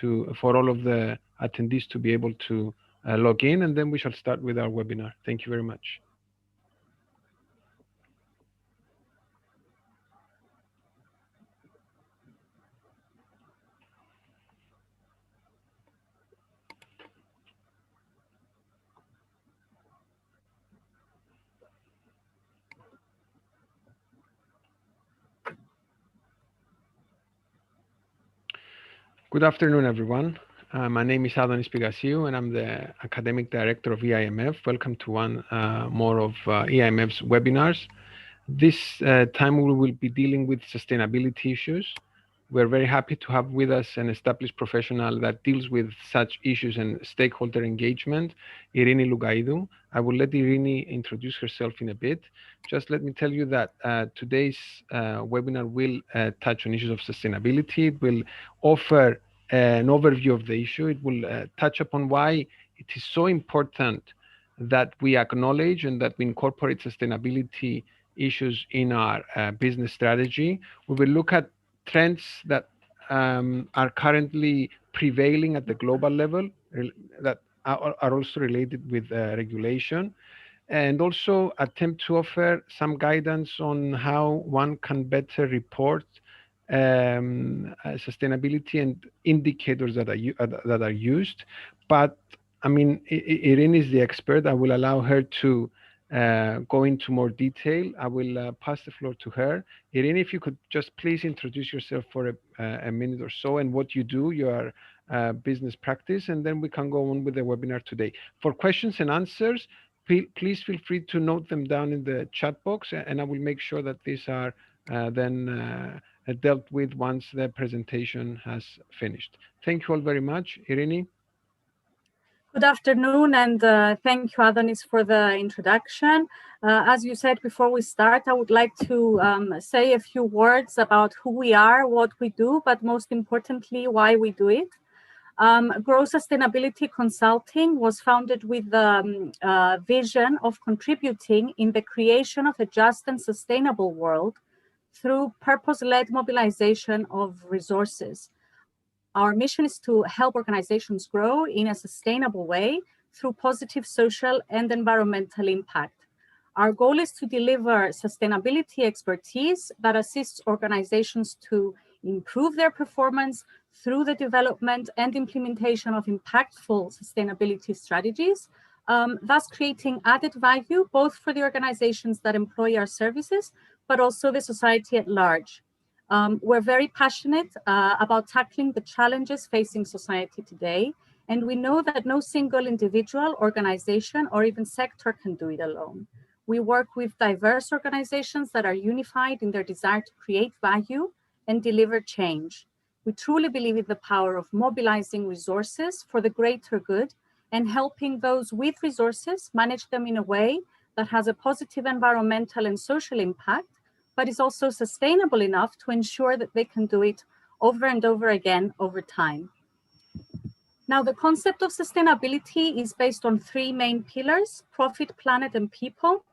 for all of the attendees to be able to log in, and then we shall start with our webinar. Thank you very much. Good afternoon, everyone. My name is Adonis Pigasiou, and I'm the Academic Director of EIMF. Welcome to one more of EIMF's webinars. This time we will be dealing with sustainability issues. We're very happy to have with us an established professional that deals with such issues and stakeholder engagement, Irini Lugaidou. I will let Irini introduce herself in a bit. Just let me tell you that today's webinar will touch on issues of sustainability. It will offer an overview of the issue. It will touch upon why it is so important that we acknowledge and that we incorporate sustainability issues in our business strategy. We will look at trends that are currently prevailing at the global level that are also related with regulation, and also attempt to offer some guidance on how one can better report sustainability and indicators that are used. But I mean, Irini is the expert. I will allow her to go into more detail. I will pass the floor to her. Irini, if you could just please introduce yourself for a minute or so and what you do, your business practice, and then we can go on with the webinar today. For questions and answers, please feel free to note them down in the chat box, and I will make sure that these are then dealt with once the presentation has finished. Thank you all very much. Irini? Good afternoon, and thank you, Adonis, for the introduction. As you said before we start, I would like to say a few words about who we are, what we do, but most importantly, why we do it. Grow Sustainability Consulting was founded with the vision of contributing in the creation of a just and sustainable world through purpose-led mobilization of resources. Our mission is to help organizations grow in a sustainable way through positive social and environmental impact. Our goal is to deliver sustainability expertise that assists organizations to improve their performance through the development and implementation of impactful sustainability strategies, thus creating added value both for the organizations that employ our services, but also the society at large. We're very passionate about tackling the challenges facing society today, and we know that no single individual, organization, or even sector can do it alone. We work with diverse organizations that are unified in their desire to create value and deliver change. We truly believe in the power of mobilizing resources for the greater good and helping those with resources manage them in a way that has a positive environmental and social impact, but is also sustainable enough to ensure that they can do it over and over again over time. Now, the concept of sustainability is based on three main pillars: profit, planet, and people.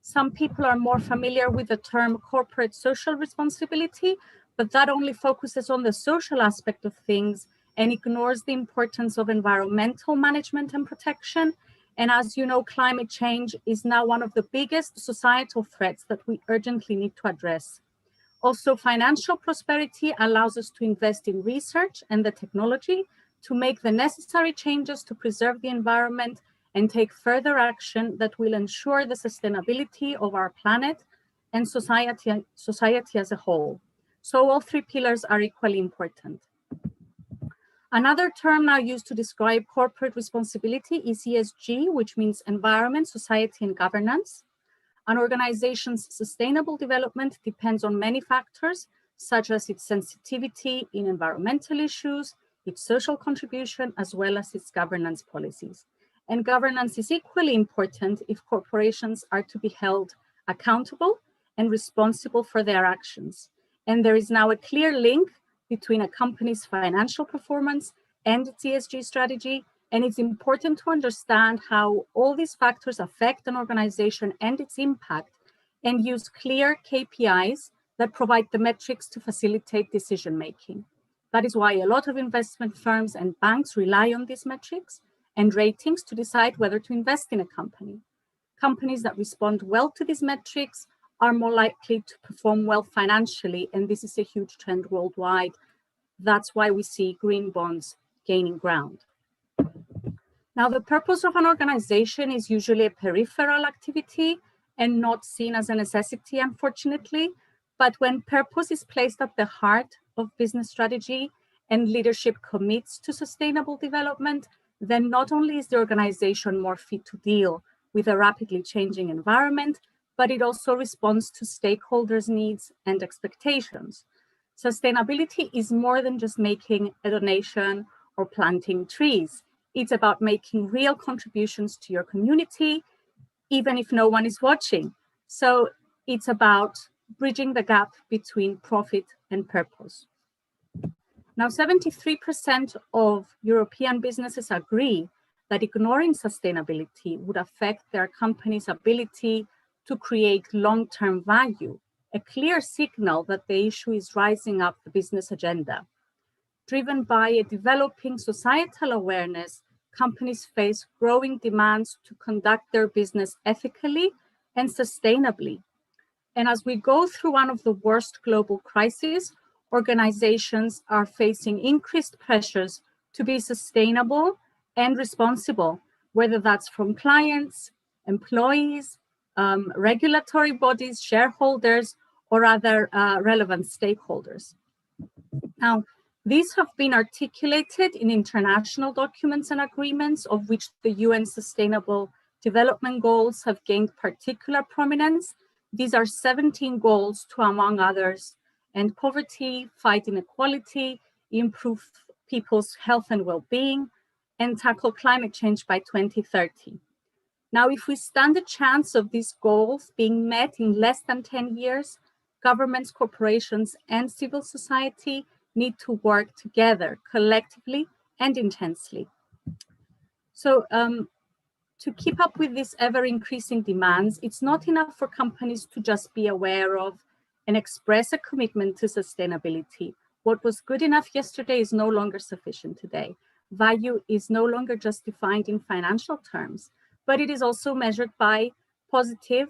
Some people are more familiar with the term corporate social responsibility, but that only focuses on the social aspect of things and ignores the importance of environmental management and protection. And as you know, climate change is now one of the biggest societal threats that we urgently need to address. Also, financial prosperity allows us to invest in research and the technology to make the necessary changes to preserve the environment and take further action that will ensure the sustainability of our planet and society as a whole. So all three pillars are equally important. Another term now used to describe corporate responsibility is ESG, which means environment, society, and governance. An organization's sustainable development depends on many factors, such as its sensitivity in environmental issues, its social contribution, as well as its governance policies. And governance is equally important if corporations are to be held accountable and responsible for their actions. And there is now a clear link between a company's financial performance and its ESG strategy. And it's important to understand how all these factors affect an organization and its impact, and use clear KPIs that provide the metrics to facilitate decision-making. That is why a lot of investment firms and banks rely on these metrics and ratings to decide whether to invest in a company. Companies that respond well to these metrics are more likely to perform well financially, and this is a huge trend worldwide. That's why we see green bonds gaining ground. Now, the purpose of an organization is usually a peripheral activity and not seen as a necessity, unfortunately. But when purpose is placed at the heart of business strategy and leadership commits to sustainable development, then not only is the organization more fit to deal with a rapidly changing environment, but it also responds to stakeholders' needs and expectations. Sustainability is more than just making a donation or planting trees. It's about making real contributions to your community, even if no one is watching. So it's about bridging the gap between profit and purpose. Now, 73% of European businesses agree that ignoring sustainability would affect their company's ability to create long-term value, a clear signal that the issue is rising up the business agenda. Driven by a developing societal awareness, companies face growing demands to conduct their business ethically and sustainably. And as we go through one of the worst global crises, organizations are facing increased pressures to be sustainable and responsible, whether that's from clients, employees, regulatory bodies, shareholders, or other relevant stakeholders. Now, these have been articulated in international documents and agreements, of which the UN Sustainable Development Goals have gained particular prominence. These are 17 goals to, among others, end poverty, fight inequality, improve people's health and well-being, and tackle climate change by 2030. Now, if we stand a chance of these goals being met in less than 10 years, governments, corporations, and civil society need to work together collectively and intensely. So to keep up with these ever-increasing demands, it's not enough for companies to just be aware of and express a commitment to sustainability. What was good enough yesterday is no longer sufficient today. Value is no longer just defined in financial terms, but it is also measured by positive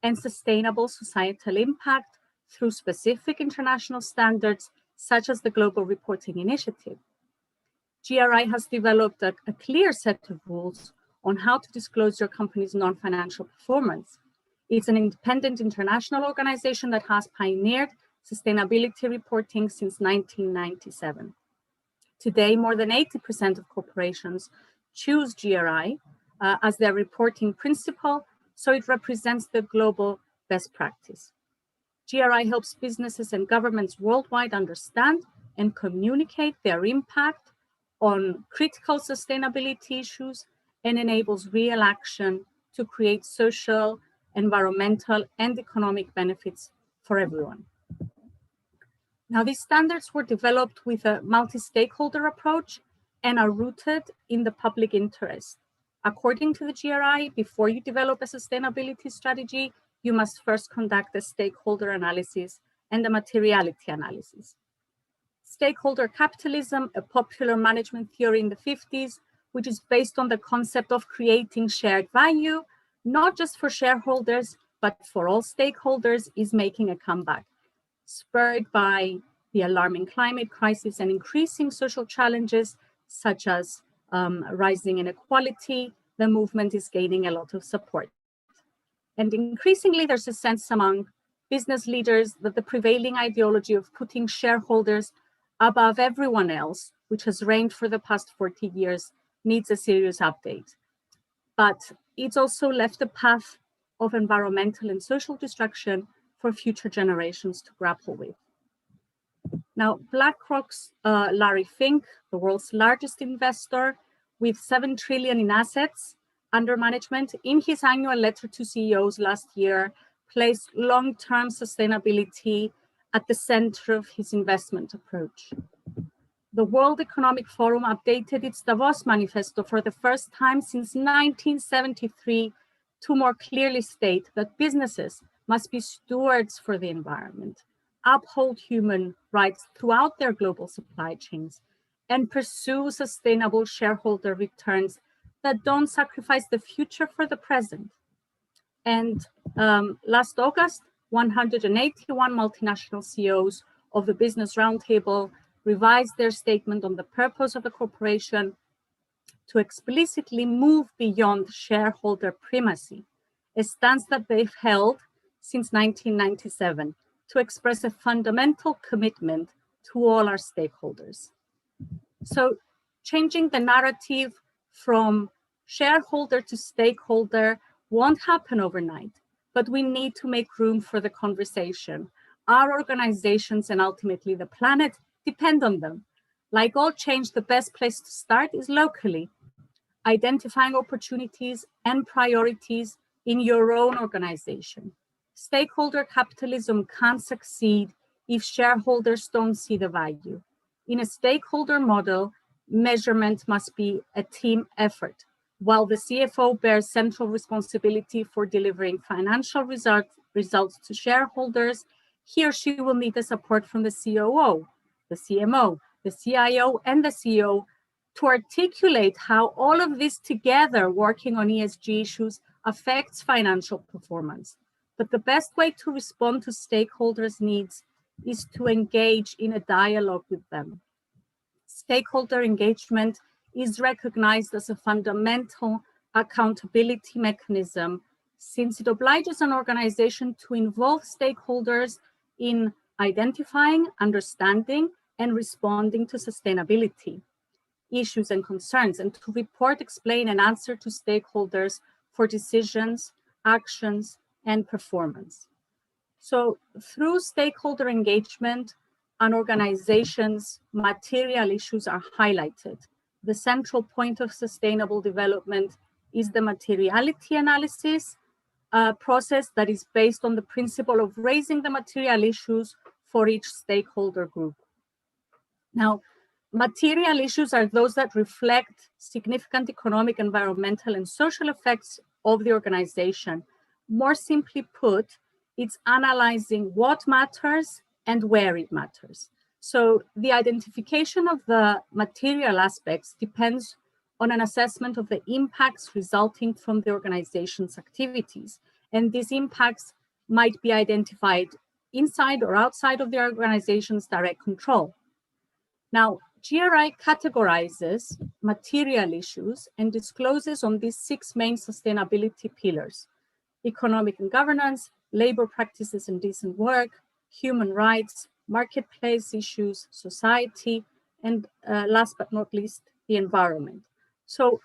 and sustainable societal impact through specific international standards, such as the Global Reporting Initiative. GRI has developed a clear set of rules on how to disclose your company's non-financial performance. It's an independent international organization that has pioneered sustainability reporting since 1997. Today, more than 80% of corporations choose GRI as their reporting principle, so it represents the global best practice. GRI helps businesses and governments worldwide understand and communicate their impact on critical sustainability issues and enables real action to create social, environmental, and economic benefits for everyone. Now, these standards were developed with a multi-stakeholder approach and are rooted in the public interest. According to the GRI, before you develop a sustainability strategy, you must first conduct a stakeholder analysis and a materiality analysis. Stakeholder capitalism, a popular management theory in the 50s, which is based on the concept of creating shared value, not just for shareholders, but for all stakeholders, is making a comeback. Spurred by the alarming climate crisis and increasing social challenges, such as rising inequality, the movement is gaining a lot of support. And increasingly, there's a sense among business leaders that the prevailing ideology of putting shareholders above everyone else, which has reigned for the past 40 years, needs a serious update. But it's also left a path of environmental and social destruction for future generations to grapple with. Now, BlackRock's Larry Fink, the world's largest investor with $7 trillion in assets under management, in his annual letter to CEOs last year, placed long-term sustainability at the center of his investment approach. The World Economic Forum updated its Davos Manifesto for the first time since 1973 to more clearly state that businesses must be stewards for the environment, uphold human rights throughout their global supply chains, and pursue sustainable shareholder returns that don't sacrifice the future for the present. And last August, 181 multinational CEOs of the Business Roundtable revised their statement on the purpose of the corporation to explicitly move beyond shareholder primacy, a stance that they've held since 1997, to express a fundamental commitment to all our stakeholders. So changing the narrative from shareholder to stakeholder won't happen overnight, but we need to make room for the conversation. Our organizations and ultimately the planet depend on them. Like all change, the best place to start is locally, identifying opportunities and priorities in your own organization. Stakeholder capitalism can't succeed if shareholders don't see the value. In a stakeholder model, measurement must be a team effort. While the CFO bears central responsibility for delivering financial results to shareholders, he or she will need the support from the COO, the CMO, the CIO, and the CEO to articulate how all of this together, working on ESG issues, affects financial performance. But the best way to respond to stakeholders' needs is to engage in a dialogue with them. Stakeholder engagement is recognized as a fundamental accountability mechanism, since it obliges an organization to involve stakeholders in identifying, understanding, and responding to sustainability issues and concerns, and to report, explain, and answer to stakeholders for decisions, actions, and performance. So through stakeholder engagement, an organization's material issues are highlighted. The central point of sustainable development is the materiality analysis process that is based on the principle of raising the material issues for each stakeholder group. Now, material issues are those that reflect significant economic, environmental, and social effects of the organization. More simply put, it's analyzing what matters and where it matters. So the identification of the material aspects depends on an assessment of the impacts resulting from the organization's activities. And these impacts might be identified inside or outside of the organization's direct control. Now, GRI categorizes material issues and discloses on these 6 main sustainability pillars: economic and governance, labor practices and decent work, human rights, marketplace issues, society, and last but not least, the environment. So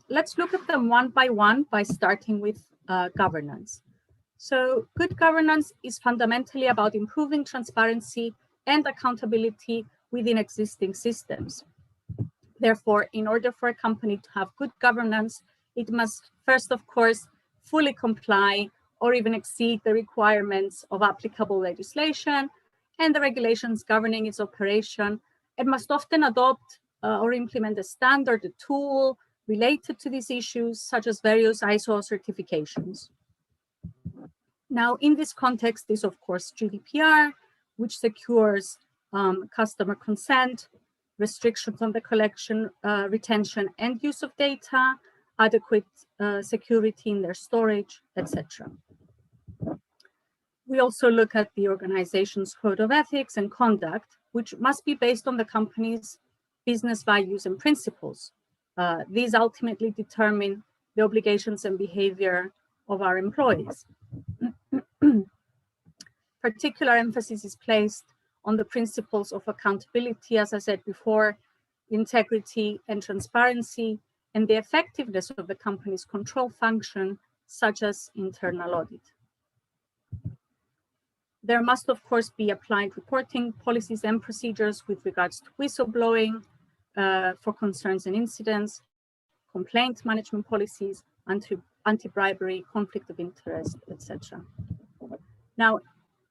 let's look at them one by starting with governance. So good governance is fundamentally about improving transparency and accountability within existing systems. Therefore, in order for a company to have good governance, it must first, of course, fully comply or even exceed the requirements of applicable legislation and the regulations governing its operation. It must often adopt or implement a standard, a tool related to these issues, such as various ISO certifications. Now, in this context is, of course, GDPR, which secures customer consent, restrictions on the collection, retention, and use of data, adequate security in their storage, etc. We also look at the organization's code of ethics and conduct, which must be based on the company's business values and principles. These ultimately determine the obligations and behavior of our employees. Particular emphasis is placed on the principles of accountability, as I said before, integrity and transparency, and the effectiveness of the company's control function, such as internal audit. There must, of course, be applied reporting policies and procedures with regards to whistleblowing for concerns and incidents, complaint management policies, anti-bribery, conflict of interest, etc. Now,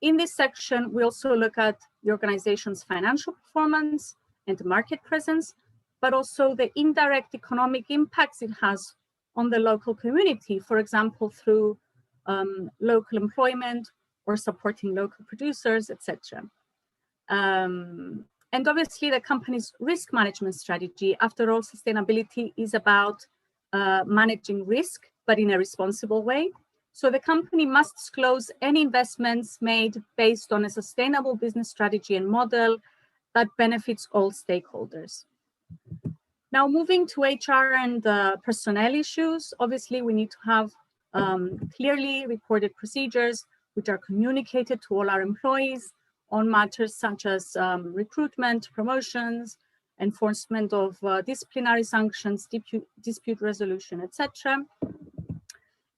in this section, we also look at the organization's financial performance and market presence, but also the indirect economic impacts it has on the local community, for example, through local employment or supporting local producers, etc. And obviously the company's risk management strategy. After all, sustainability is about managing risk, but in a responsible way. So the company must disclose any investments made based on a sustainable business strategy and model that benefits all stakeholders. Now, moving to HR and personnel issues, obviously we need to have clearly recorded procedures which are communicated to all our employees on matters such as recruitment, promotions, enforcement of disciplinary sanctions, dispute resolution, etc.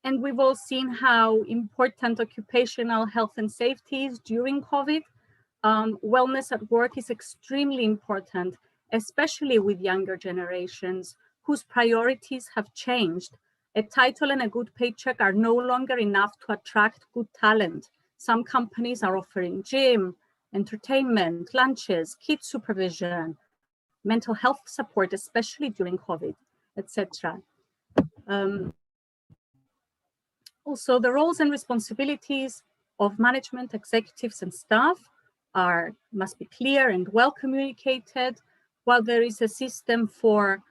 And we've all seen how important occupational health and safety is during COVID. Wellness at work is extremely important, especially with younger generations whose priorities have changed. A title and a good paycheck are no longer enough to attract good talent. Some companies are offering gym, entertainment, lunches, kids supervision, mental health support, especially during COVID, etc. Also, the roles and responsibilities of management, executives, and staff must be clear and well communicated, while there is a system for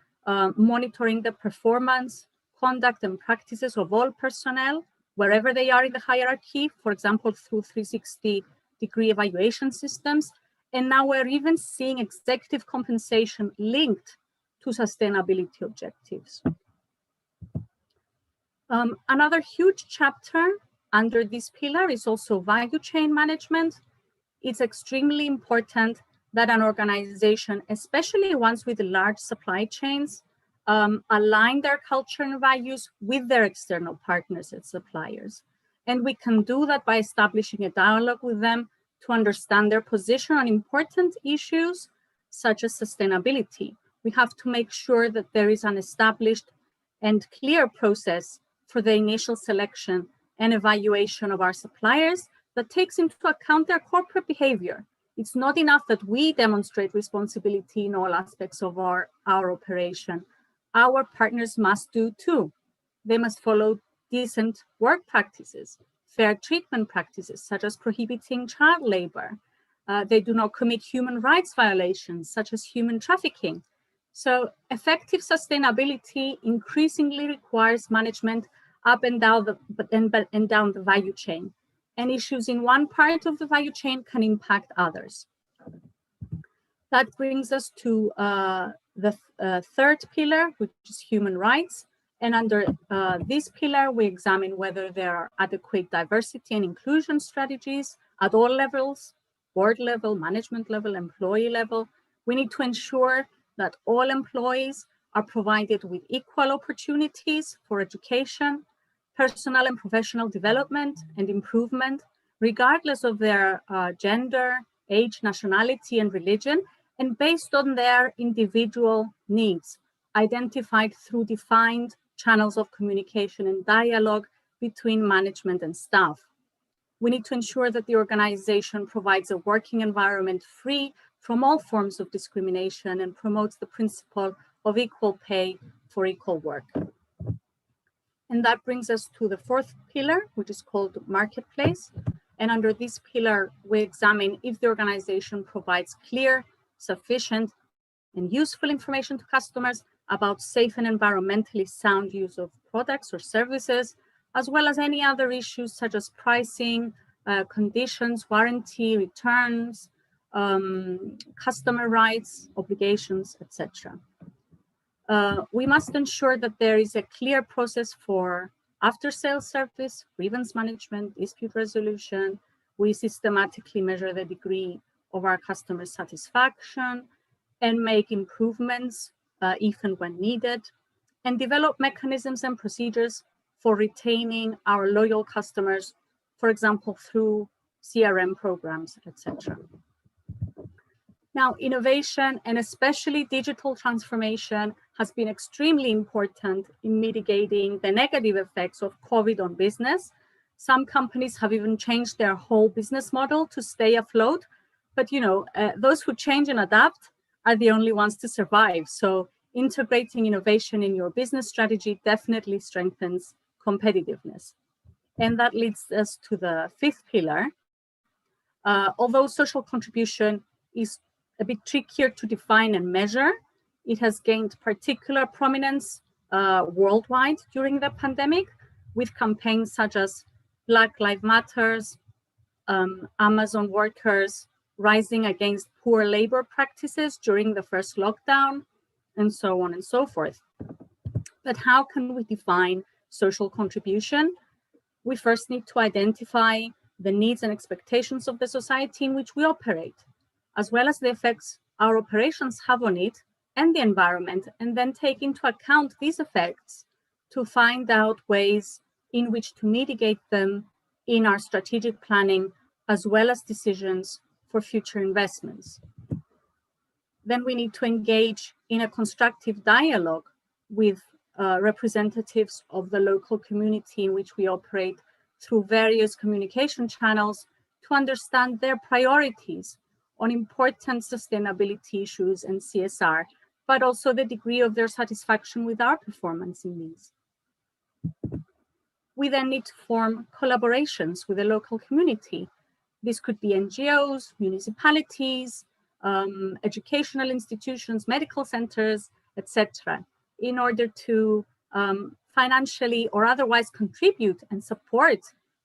monitoring the performance, conduct, and practices of all personnel, wherever they are in the hierarchy, for example, through 360-degree evaluation systems. And now we're even seeing executive compensation linked to sustainability objectives. Another huge chapter under this pillar is also value chain management. It's extremely important that an organization, especially ones with large supply chains, align their culture and values with their external partners and suppliers. And we can do that by establishing a dialogue with them to understand their position on important issues such as sustainability. We have to make sure that there is an established and clear process for the initial selection and evaluation of our suppliers that takes into account their corporate behavior. It's not enough that we demonstrate responsibility in all aspects of our operation. Our partners must do too. They must follow decent work practices, fair treatment practices, such as prohibiting child labor. They do not commit human rights violations, such as human trafficking. So effective sustainability increasingly requires management up and down the value chain. And issues in one part of the value chain can impact others. That brings us to the third pillar, which is human rights. And under this pillar, we examine whether there are adequate diversity and inclusion strategies at all levels, board level, management level, employee level. We need to ensure that all employees are provided with equal opportunities for education, personal and professional development and improvement, regardless of their gender, age, nationality, and religion, and based on their individual needs, identified through defined channels of communication and dialogue between management and staff. We need to ensure that the organization provides a working environment free from all forms of discrimination and promotes the principle of equal pay for equal work. And that brings us to the fourth pillar, which is called marketplace. And under this pillar, we examine if the organization provides clear, sufficient, and useful information to customers about safe and environmentally sound use of products or services, as well as any other issues such as pricing, conditions, warranty, returns, customer rights, obligations, etc. We must ensure that there is a clear process for after-sales service, grievance management, dispute resolution. We systematically measure the degree of our customer satisfaction and make improvements if and when needed, and develop mechanisms and procedures for retaining our loyal customers, for example, through CRM programs, etc. Now, innovation and especially digital transformation has been extremely important in mitigating the negative effects of COVID on business. Some companies have even changed their whole business model to stay afloat. But those who change and adapt are the only ones to survive. So integrating innovation in your business strategy definitely strengthens competitiveness. And that leads us to the fifth pillar. Although social contribution is a bit trickier to define and measure, it has gained particular prominence worldwide during the pandemic, with campaigns such as Black Lives Matters, Amazon workers rising against poor labor practices during the first lockdown, and so on and so forth. But how can we define social contribution? We first need to identify the needs and expectations of the society in which we operate, as well as the effects our operations have on it and the environment, and then take into account these effects to find out ways in which to mitigate them in our strategic planning, as well as decisions for future investments. Then we need to engage in a constructive dialogue with representatives of the local community in which we operate through various communication channels to understand their priorities on important sustainability issues and CSR, but also the degree of their satisfaction with our performance in these. We then need to form collaborations with the local community. This could be NGOs, municipalities, educational institutions, medical centers, etc., in order to financially or otherwise contribute and support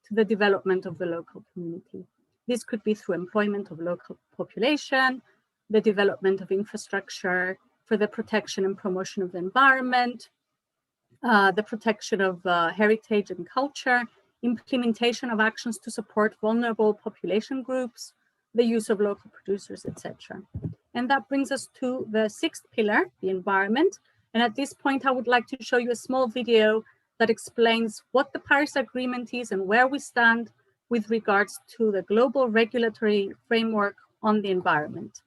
to the development of the local community. This could be through employment of local population, the development of infrastructure for the protection and promotion of the environment, the protection of heritage and culture, implementation of actions to support vulnerable population groups, the use of local producers, etc. And that brings us to the sixth pillar, the environment. And at this point, I would like to show you a small video that explains what the Paris Agreement is and where we stand with regards to the global regulatory framework on the environment.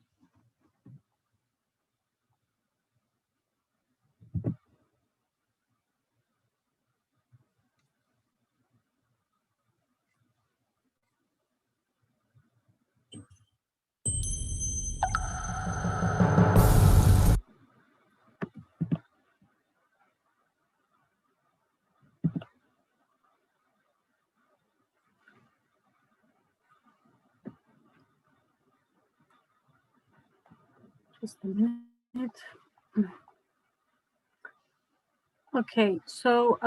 Just a minute. Okay, so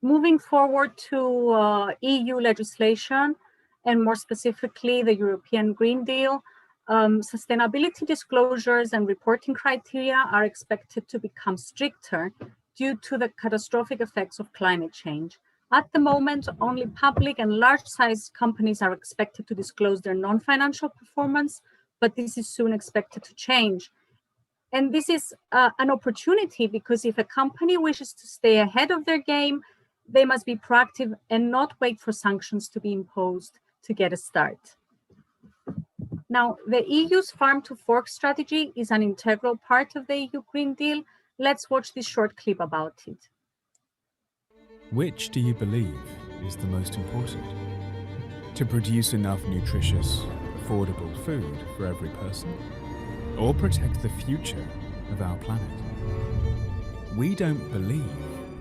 moving forward to EU legislation, and more specifically the European Green Deal, sustainability disclosures and reporting criteria are expected to become stricter due to the catastrophic effects of climate change. At the moment, only public and large-sized companies are expected to disclose their non-financial performance, but this is soon expected to change. And this is an opportunity, because if a company wishes to stay ahead of their game, they must be proactive and not wait for sanctions to be imposed to get a start. Now, the EU's farm to fork strategy is an integral part of the EU Green Deal. Let's watch this short clip about it. Which do you believe is the most important? To produce enough nutritious, affordable food for every person? Or protect the future of our planet? We don't believe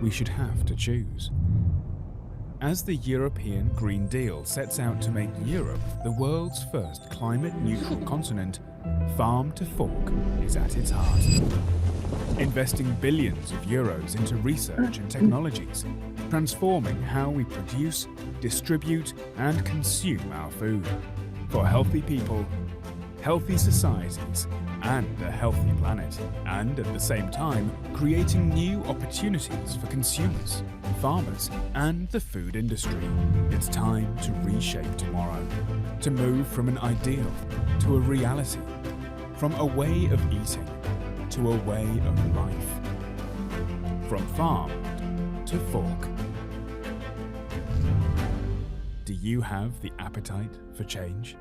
we should have to choose. As the European Green Deal sets out to make Europe the world's first climate-neutral continent, farm to fork is at its heart. Investing billions of euros into research and technologies, transforming how we produce, distribute, and consume our food for healthy people, healthy societies, and a healthy planet, and at the same time creating new opportunities for consumers, farmers, and the food industry. It's time to reshape tomorrow, to move from an ideal to a reality, from a way of eating to a way of life, from farm to fork. Do you have the appetite for change?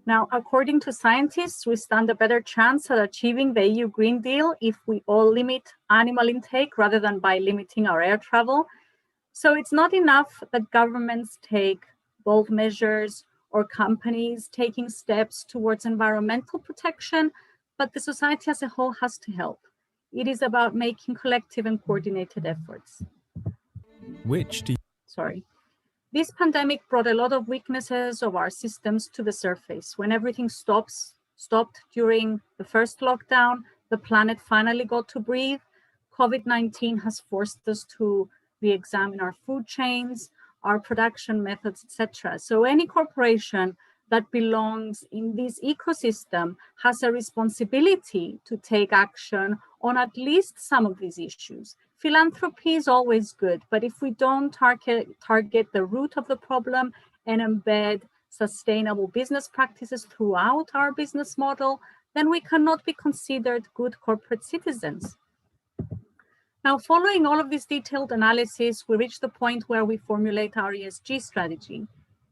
Now, according to scientists, we stand a better chance at achieving the EU Green Deal if we all limit animal intake rather than by limiting our air travel. So it's not enough that governments take bold measures or companies taking steps towards environmental protection, but the society as a whole has to help. It is about making collective and coordinated efforts. This pandemic brought a lot of weaknesses of our systems to the surface. When everything stopped during the first lockdown, the planet finally got to breathe. COVID-19 has forced us to re-examine our food chains, our production methods, etc. So any corporation that belongs in this ecosystem has a responsibility to take action on at least some of these issues. Philanthropy is always good, but if we don't target the root of the problem and embed sustainable business practices throughout our business model, then we cannot be considered good corporate citizens. Now, following all of this detailed analysis, we reach the point where we formulate our ESG strategy.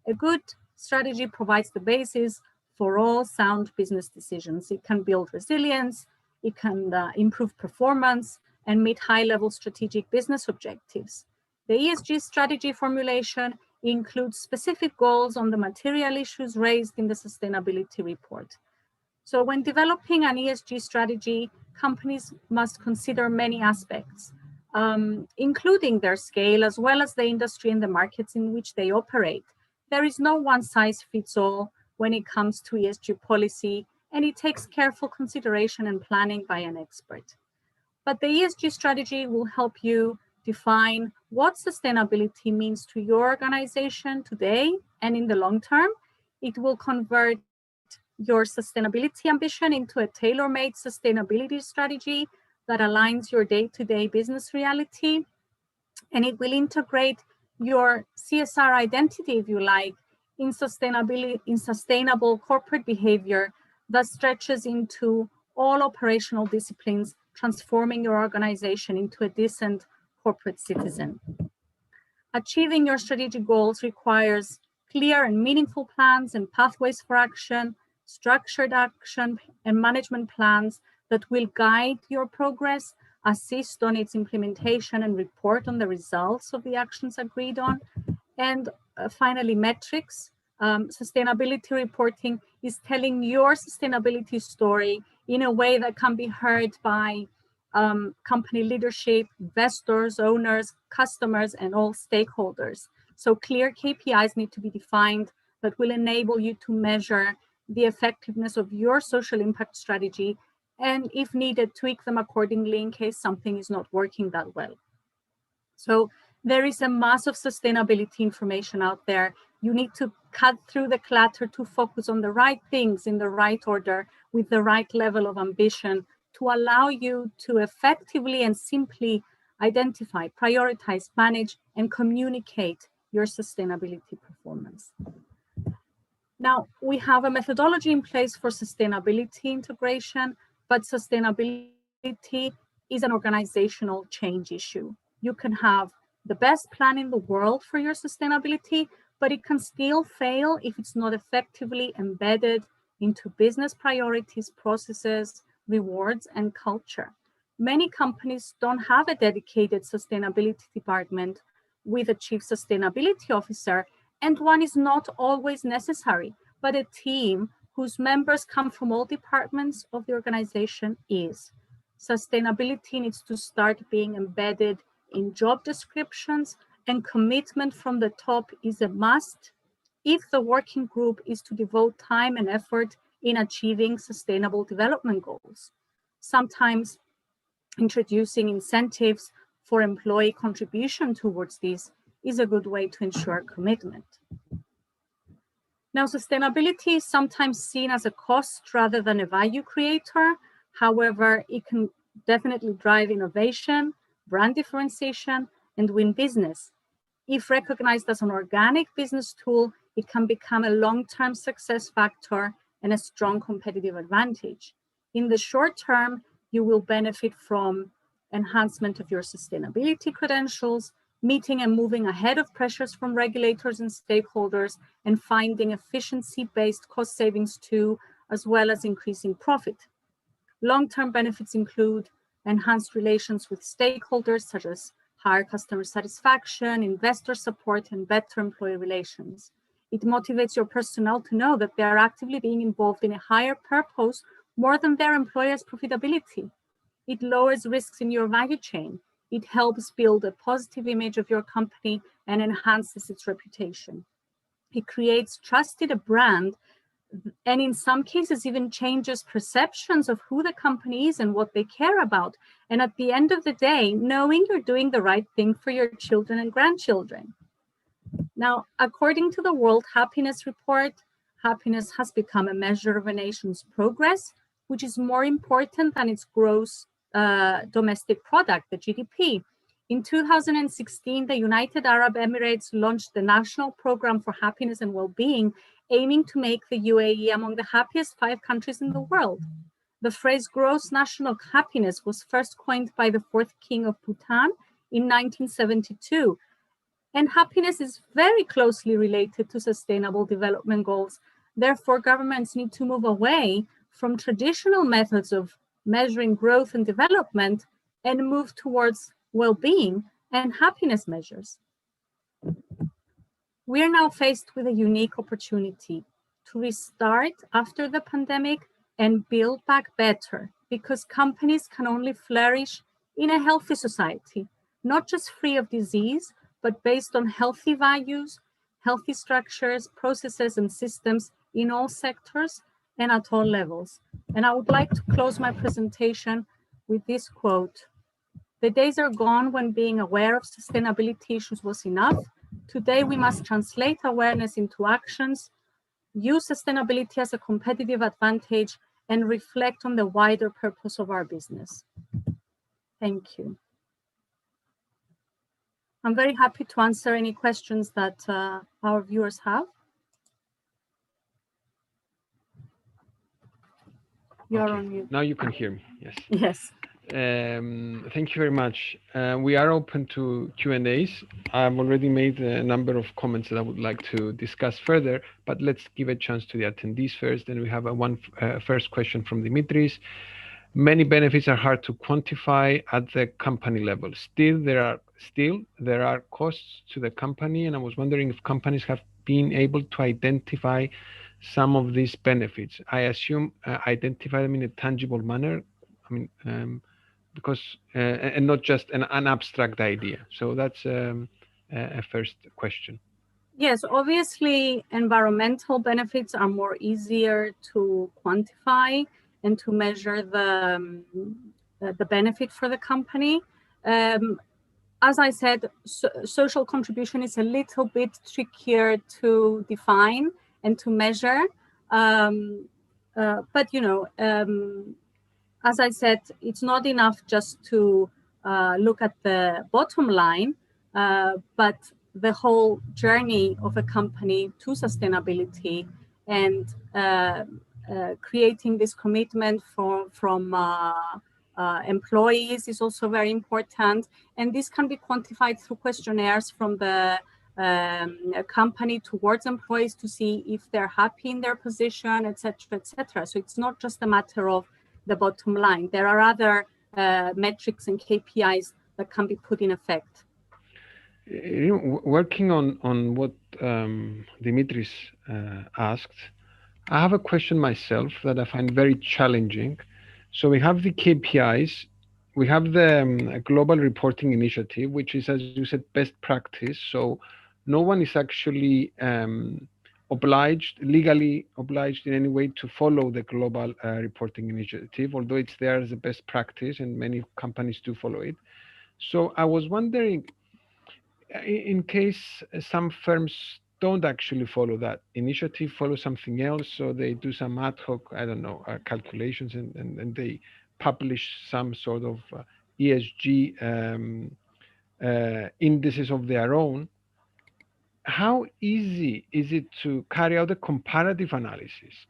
A good strategy provides the basis for all sound business decisions. It can build resilience, it can improve performance, and meet high-level strategic business objectives. The ESG strategy formulation includes specific goals on the material issues raised in the sustainability report. So when developing an ESG strategy, companies must consider many aspects, including their scale, as well as the industry and the markets in which they operate. There is no one-size-fits-all when it comes to ESG policy, and it takes careful consideration and planning by an expert. But the ESG strategy will help you define what sustainability means to your organization today and in the long term. It will convert your sustainability ambition into a tailor-made sustainability strategy that aligns your day-to-day business reality. And it will integrate your CSR identity, if you like, in sustainable corporate behavior that stretches into all operational disciplines, transforming your organization into a decent corporate citizen. Achieving your strategic goals requires clear and meaningful plans and pathways for action, structured action and management plans that will guide your progress, assist on its implementation, and report on the results of the actions agreed on. And finally, metrics. Sustainability reporting is telling your sustainability story in a way that can be heard by company leadership, investors, owners, customers, and all stakeholders. So clear KPIs need to be defined that will enable you to measure the effectiveness of your social impact strategy, and if needed, tweak them accordingly in case something is not working that well. So there is a mass of sustainability information out there. You need to cut through the clutter to focus on the right things in the right order with the right level of ambition to allow you to effectively and simply identify, prioritize, manage, and communicate your sustainability performance. Now, we have a methodology in place for sustainability integration, but sustainability is an organizational change issue. You can have the best plan in the world for your sustainability, but it can still fail if it's not effectively embedded into business priorities, processes, rewards, and culture. Many companies don't have a dedicated sustainability department with a chief sustainability officer, and one is not always necessary, but a team whose members come from all departments of the organization is. Sustainability needs to start being embedded in job descriptions, and commitment from the top is a must if the working group is to devote time and effort in achieving sustainable development goals. Sometimes introducing incentives for employee contribution towards this is a good way to ensure commitment. Now, sustainability is sometimes seen as a cost rather than a value creator. However, it can definitely drive innovation, brand differentiation, and win business. If recognized as an organic business tool, it can become a long-term success factor and a strong competitive advantage. In the short term, you will benefit from enhancement of your sustainability credentials, meeting and moving ahead of pressures from regulators and stakeholders, and finding efficiency-based cost savings too, as well as increasing profit. Long-term benefits include enhanced relations with stakeholders, such as higher customer satisfaction, investor support, and better employee relations. It motivates your personnel to know that they are actively being involved in a higher purpose more than their employer's profitability. It lowers risks in your value chain. It helps build a positive image of your company and enhances its reputation. It creates trust in a brand, and in some cases even changes perceptions of who the company is and what they care about. And at the end of the day, knowing you're doing the right thing for your children and grandchildren. Now, according to the World Happiness Report, happiness has become a measure of a nation's progress, which is more important than its gross domestic product, the GDP. In 2016, the United Arab Emirates launched the National Program for Happiness and Well-being, aiming to make the UAE among the happiest 5 countries in the world. The phrase gross national happiness was first coined by the 4th King of Bhutan in 1972. And happiness is very closely related to sustainable development goals. Therefore, governments need to move away from traditional methods of measuring growth and development and move towards well-being and happiness measures. We are now faced with a unique opportunity to restart after the pandemic and build back better, because companies can only flourish in a healthy society, not just free of disease, but based on healthy values, healthy structures, processes, and systems in all sectors and at all levels. And I would like to close my presentation with this quote: "The days are gone when being aware of sustainability issues was enough. Today, we must translate awareness into actions, use sustainability as a competitive advantage, and reflect on the wider purpose of our business." Thank you. I'm very happy to answer any questions that our viewers have. You're on mute. Now you can hear me, yes. Yes. Thank you very much. We are open to Q&As. I've already made a number of comments that I would like to discuss further, but let's give a chance to the attendees first. And we have a first question from Dimitris. Many benefits are hard to quantify at the company level. Still, there are costs to the company, and I was wondering if companies have been able to identify some of these benefits. I assume identify them in a tangible manner. I mean, because and not just an abstract idea. So that's a first question. Yes, obviously, environmental benefits are more easier to quantify and to measure the benefit for the company. As I said, social contribution is a little bit trickier to define and to measure. But, you know, as I said, it's not enough just to look at the bottom line, but the whole journey of a company to sustainability and creating this commitment from employees is also very important. And this can be quantified through questionnaires from the company towards employees to see if they're happy in their position, etc., etc. So it's not just a matter of the bottom line. There are other metrics and KPIs that can be put in effect. You know, working on what Dimitris asked, I have a question myself that I find very challenging. So we have the KPIs, we have the Global Reporting Initiative, which is, as you said, best practice. So no one is actually legally obliged in any way to follow the Global Reporting Initiative, although it's there as a best practice and many companies do follow it. So I was wondering, in case some firms don't actually follow that initiative, follow something else, so they do some ad hoc, I don't know, calculations, and they publish some sort of ESG indices of their own. How easy is it to carry out a comparative analysis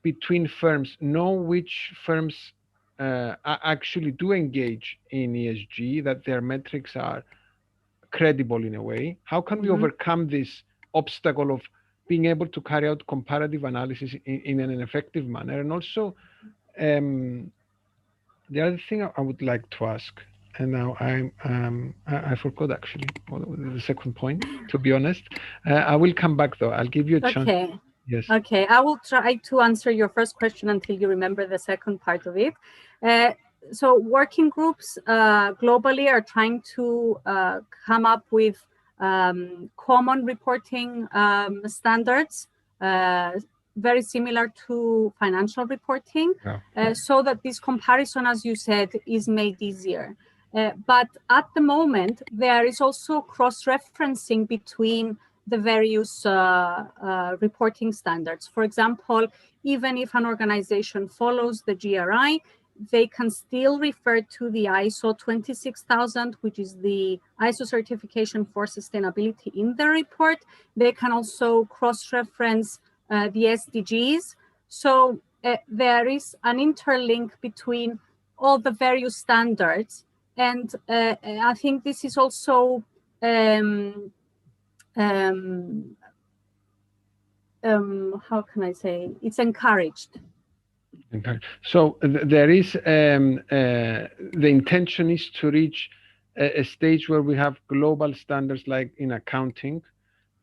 between firms, know which firms actually do engage in ESG, that their metrics are credible in a way? How can we overcome this obstacle of being able to carry out comparative analysis in an effective manner? And also, the other thing I would like to ask, and now I forgot actually the second point, to be honest. I will come back though. I'll give you a chance. Okay. Yes. Okay, I will try to answer your first question until you remember the second part of it. So working groups globally are trying to come up with common reporting standards, very similar to financial reporting, so that this comparison, as you said, is made easier. But at the moment, there is also cross-referencing between the various reporting standards. For example, even if an organization follows the GRI, they can still refer to the ISO 26000, which is the ISO certification for sustainability in the report. They can also cross-reference the SDGs. So there is an interlink between all the various standards. And I think this is also how can I say, it's encouraged. Okay. So there is the intention is to reach a stage where we have global standards like in accounting.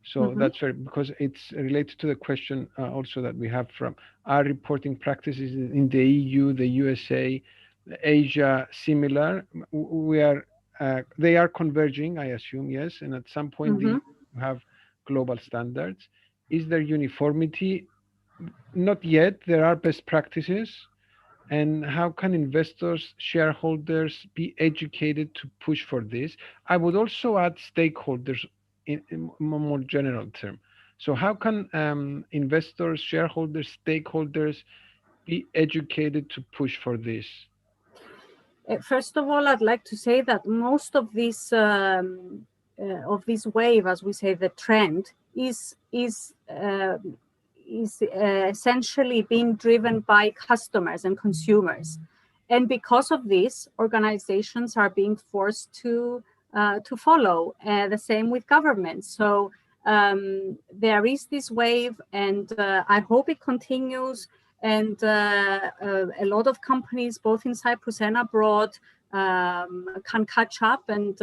So that's very, because it's related to the question also that we have from our reporting practices in the EU, the USA, Asia, similar. We are they are converging, I assume, yes, and at some point they have global standards. Is there uniformity? Not yet. There are best practices. And how can investors, shareholders be educated to push for this? I would also add stakeholders in a more general term. So how can investors, shareholders, stakeholders be educated to push for this? First of all, I'd like to say that most of this wave, as we say, the trend, is essentially being driven by customers and consumers, and because of this, organizations are being forced to follow. The same with governments. So there is this wave, and I hope it continues. And a lot of companies, both in Cyprus and abroad, can catch up and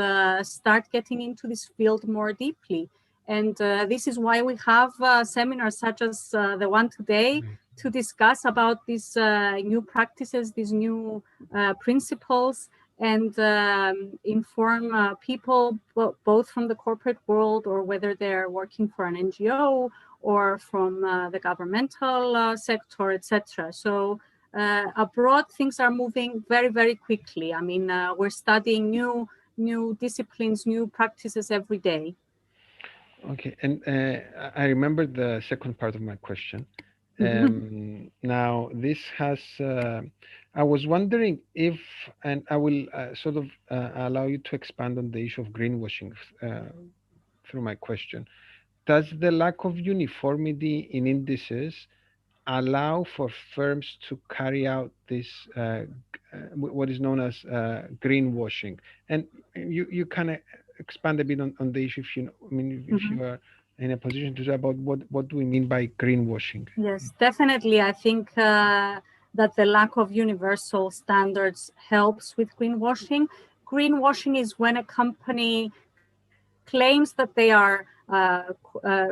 start getting into this field more deeply. And this is why we have seminars such as the one today to discuss about these new practices, these new principles, and inform people both from the corporate world, or whether they're working for an NGO or from the governmental sector, etc. So abroad, things are moving very, very quickly. I mean, we're studying new disciplines, new practices every day. Okay, and I remember the second part of my question. Now, this has, I was wondering if, and I will sort of allow you to expand on the issue of greenwashing through my question. Does the lack of uniformity in indices allow for firms to carry out this, what is known as greenwashing? And you can expand a bit on the issue if you know, I mean, if you are in a position to say about what do we mean by greenwashing? Yes, definitely. I think that the lack of universal standards helps with greenwashing. Greenwashing is when a company claims that they are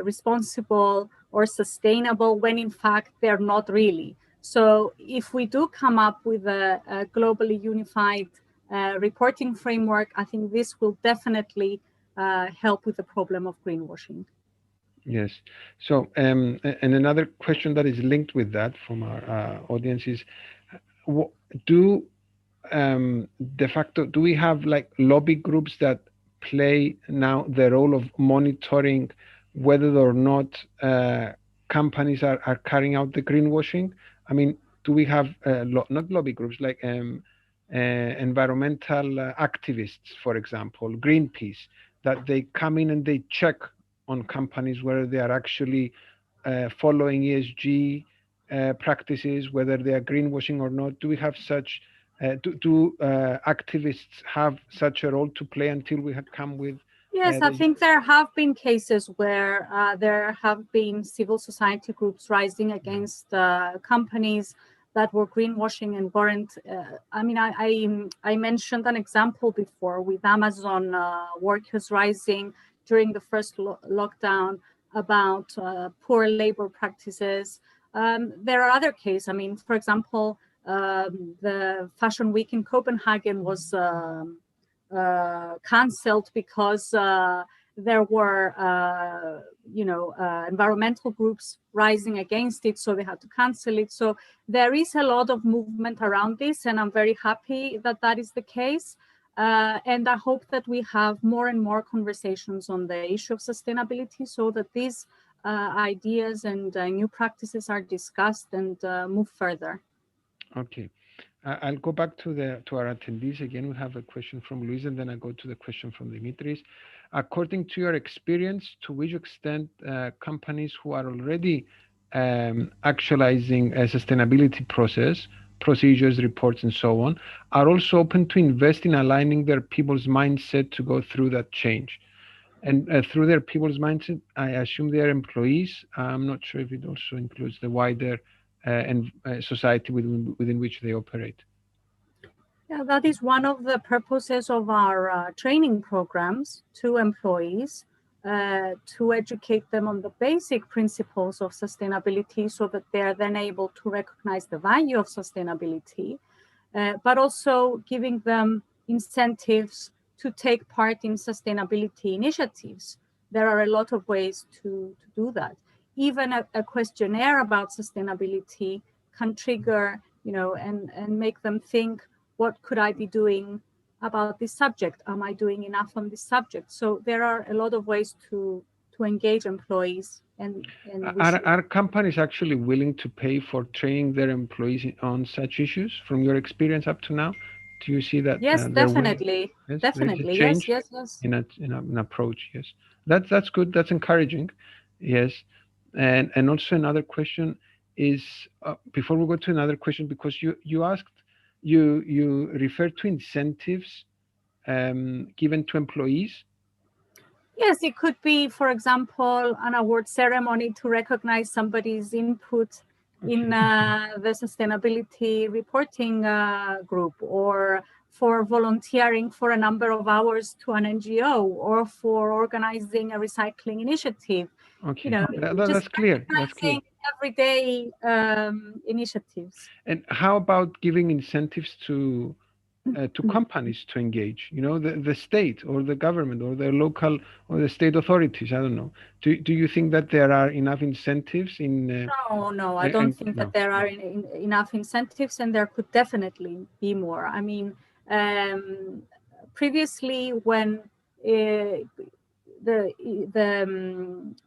responsible or sustainable when in fact they're not really. So if we do come up with a globally unified reporting framework, I think this will definitely help with the problem of greenwashing. Yes. So, and another question that is linked with that from our audience is, do de facto, do we have like lobby groups that play now the role of monitoring whether or not companies are carrying out the greenwashing? I mean, do we have not lobby groups like environmental activists, for example, Greenpeace, that they come in and they check on companies whether they are actually following ESG practices, whether they are greenwashing or not? Do we have such, do activists have such a role to play until we have come with? Yes, I think there have been cases where there have been civil society groups rising against companies that were greenwashing and weren't. I mean, I mentioned an example before with Amazon workers rising during the first lockdown about poor labor practices. There are other cases. I mean, for example, the Fashion Week in Copenhagen was cancelled because there were, environmental groups rising against it, so they had to cancel it. So there is a lot of movement around this, and I'm very happy that that is the case. And I hope that we have more and more conversations on the issue of sustainability so that these ideas and new practices are discussed and move further. Okay. I'll go back to our attendees again. We have a question from Luis, and then I go to the question from Dimitris. According to your experience, to which extent companies who are already actualizing a sustainability process, procedures, reports, and so on, are also open to invest in aligning their people's mindset to go through that change? And through their people's mindset, I assume they are employees. I'm not sure if it also includes the wider and society within which they operate. Yeah, that is one of the purposes of our training programs to employees, to educate them on the basic principles of sustainability so that they are then able to recognize the value of sustainability, but also giving them incentives to take part in sustainability initiatives. There are a lot of ways to do that. Even a questionnaire about sustainability can trigger, and make them think, what could I be doing about this subject? Am I doing enough on this subject? So there are a lot of ways to engage employees. And are companies actually willing to pay for training their employees on such issues from your experience up to now? Do you see that? Yes, definitely. Yes, definitely. Change yes. In an approach. Yes, that's good. That's encouraging. Yes, and also another question is before we go to another question, because you asked, you referred to incentives given to employees. Yes, it could be, for example, an award ceremony to recognize somebody's input in the sustainability reporting group, or for volunteering for a number of hours to an NGO, or for organizing a recycling initiative. Okay, that's clear. That's clear. Everyday initiatives. And how about giving incentives to companies to engage? The state or the government or the local or the state authorities. I don't know. Do you think that there are enough incentives in? No, I don't think that there are enough incentives, and there could definitely be more. I mean, previously when the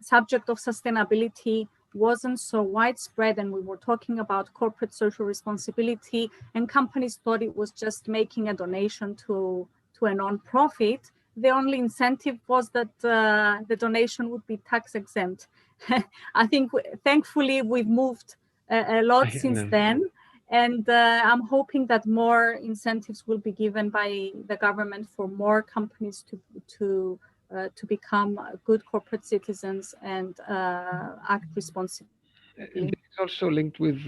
subject of sustainability wasn't so widespread, and we were talking about corporate social responsibility, and companies thought it was just making a donation to a non-profit, the only incentive was that the donation would be tax exempt. I think, thankfully, we've moved a lot since then, and I'm hoping that more incentives will be given by the government for more companies to become good corporate citizens and act responsibly. This is also linked with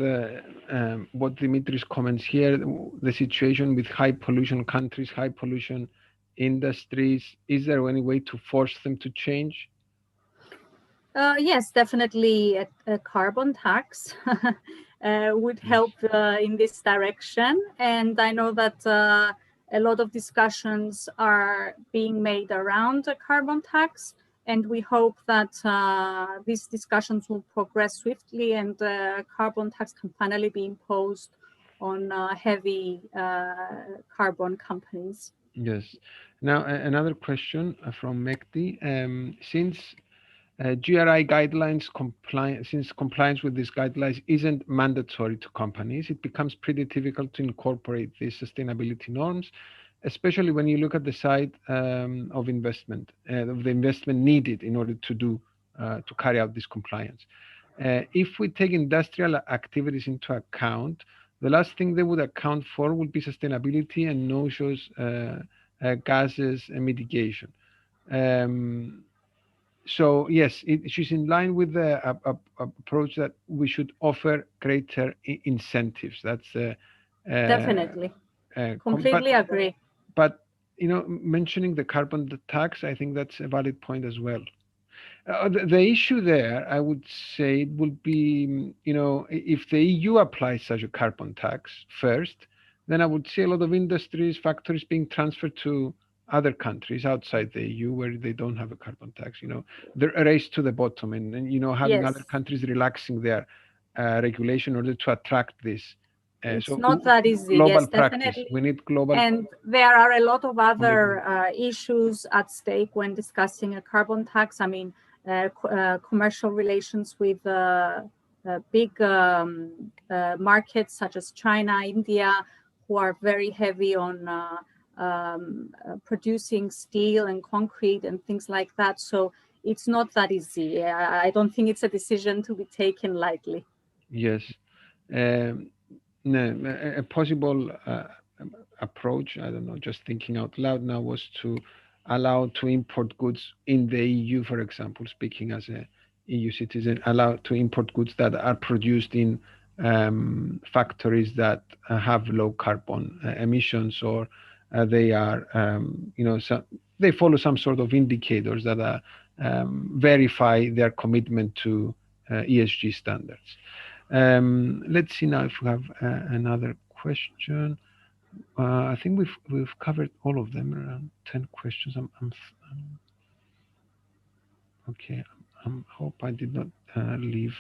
what Dimitris comments here, the situation with high pollution countries, high pollution industries. Is there any way to force them to change? Yes, definitely a carbon tax would help in this direction. And I know that a lot of discussions are being made around a carbon tax, and we hope that these discussions will progress swiftly, and carbon tax can finally be imposed on heavy carbon companies. Yes. Now, another question from Mekti. Since GRI guidelines since compliance with these guidelines isn't mandatory to companies, it becomes pretty difficult to incorporate these sustainability norms, especially when you look at the side of investment, of the investment needed in order to carry out this compliance. If we take industrial activities into account, the last thing they would account for would be sustainability and noxious gases and mitigation. So yes, she's in line with the approach that we should offer greater incentives. That's definitely completely agree. But mentioning the carbon tax, I think that's a valid point as well. The issue there, I would say, would be, if the EU applies such a carbon tax first, then I would see a lot of industries, factories being transferred to other countries outside the EU where they don't have a carbon tax. They're a race to the bottom, and having other Yes. countries relaxing their regulation in order to attract this. It's not that easy. Global Yes, practice. definitely. We need global. And there are a lot of other issues at stake when discussing a carbon tax. I mean, commercial relations with big markets such as China, India, who are very heavy on producing steel and concrete and things like that. So it's not that easy. I don't think it's a decision to be taken lightly. Yes. No, a possible approach, I don't know, just thinking out loud now, was to allow to import goods in the EU, for example, speaking as a EU citizen, allow to import goods that are produced in factories that have low carbon emissions, or they are, they follow some sort of indicators that verify their commitment to ESG standards. Let's see now if we have another question. I think we've covered all of them, around 10 questions. Okay. I hope I did not leave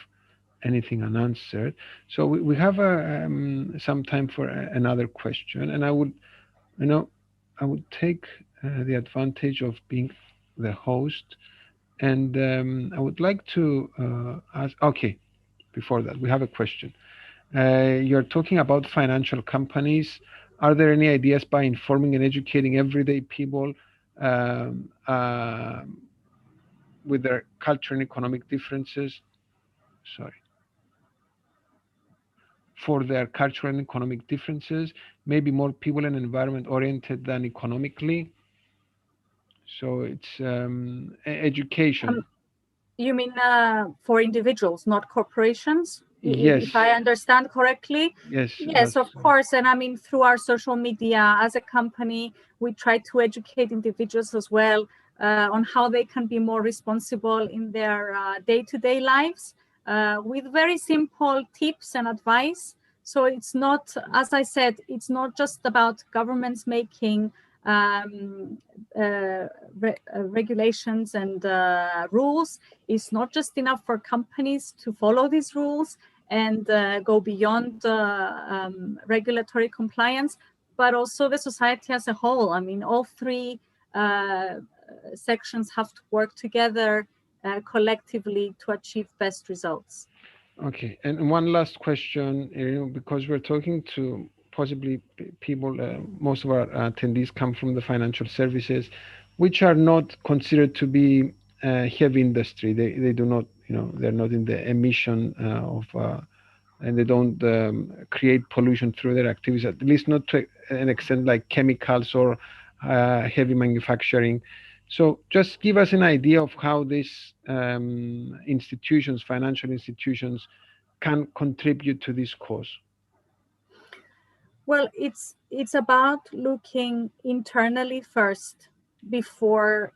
anything unanswered. So we have some time for another question, and I would take the advantage of being the host, and I would like to ask. Okay, before that, we have a question. You're talking about financial companies. Are there any ideas by informing and educating everyday people with their cultural and economic differences? For their cultural and economic differences, maybe more people and environment oriented than economically. So it's education. You mean for individuals, not corporations? Yes. If I understand correctly. Yes, of course. And I mean, through our social media as a company, we try to educate individuals as well on how they can be more responsible in their day-to-day lives with very simple tips and advice. So it's not, as I said, it's not just about governments making regulations and rules. It's not just enough for companies to follow these rules and go beyond regulatory compliance, but also the society as a whole. I mean, all three sections have to work together collectively to achieve best results. Okay, and one last question, because we're talking to possibly people, most of our attendees come from the financial services, which are not considered to be heavy industry. They do not, they're not in the emission and they don't create pollution through their activities, at least not to an extent like chemicals or heavy manufacturing. So just give us an idea of how these institutions, financial institutions, can contribute to this cause. Well, it's about looking internally first before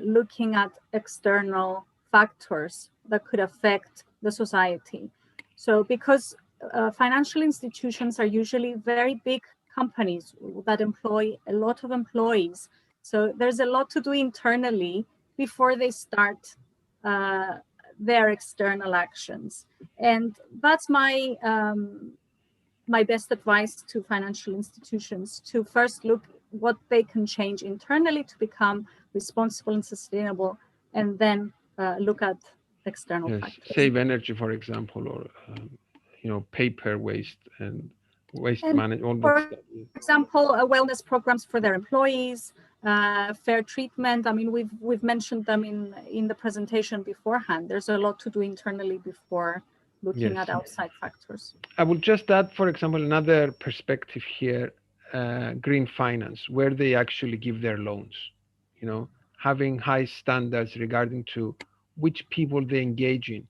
looking at external factors that could affect the society. So because financial institutions are usually very big companies that employ a lot of employees. So there's a lot to do internally before they start their external actions. And that's my best advice to financial institutions, to first look what they can change internally to become responsible and sustainable, and then look at external factors. Save energy, for example, or paper waste and waste management. For example, wellness programs for their employees, fair treatment. I mean, we've mentioned them in the presentation beforehand. There's a lot to do internally before looking at outside factors. I would just add, for example, another perspective here, green finance, where they actually give their loans, having high standards regarding to which people they engage in.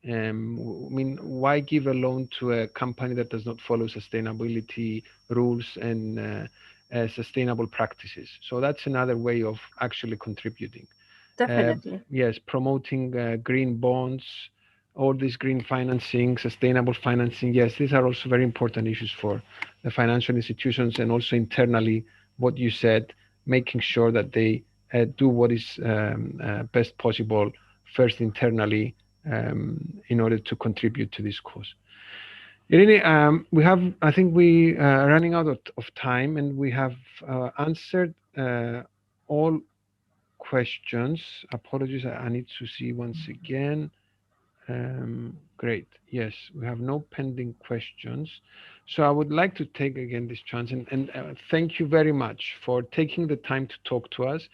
I mean, why give a loan to a company that does not follow sustainability rules and sustainable practices? So that's another way of actually contributing. Definitely. Yes, promoting green bonds, all this green financing, sustainable financing. Yes, these are also very important issues for the financial institutions, and also internally, what you said, making sure that they do what is best possible first internally, in order to contribute to this cause. Irene, I think we are running out of time, and we have answered all questions. Apologies, I need to see once again. Great. Yes, we have no pending questions. So I would like to take again this chance and thank you very much for taking the time to talk to us,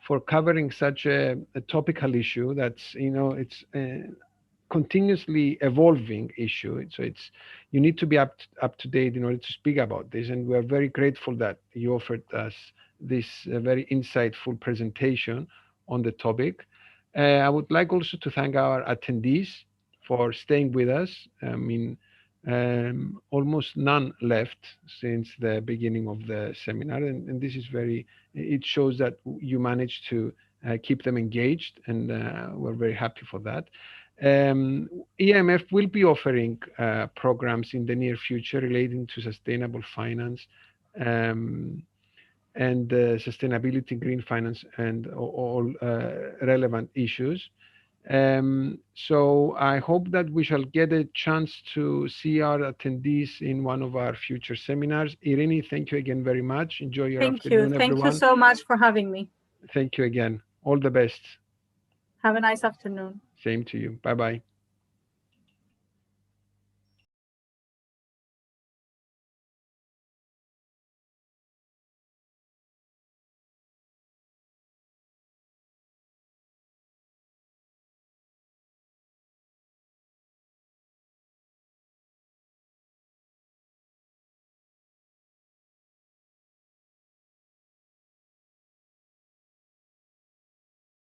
for covering such a topical issue that's, it's continuously evolving issue. So you need to be up to date in order to speak about this. And we are very grateful that you offered us this very insightful presentation on the topic. I would like also to thank our attendees for staying with us. I mean, almost none left since the beginning of the seminar, and this is it shows that you managed to keep them engaged, and we're very happy for that. EIMF will be offering programs in the near future relating to sustainable finance, and sustainability, green finance, and all relevant issues. So I hope that we shall get a chance to see our attendees in one of our future seminars. Irene, thank you again very much. Enjoy your afternoon, everyone. Thank you so much for having me. Thank you again. All the best. Have a nice afternoon. Same to you. Bye-bye.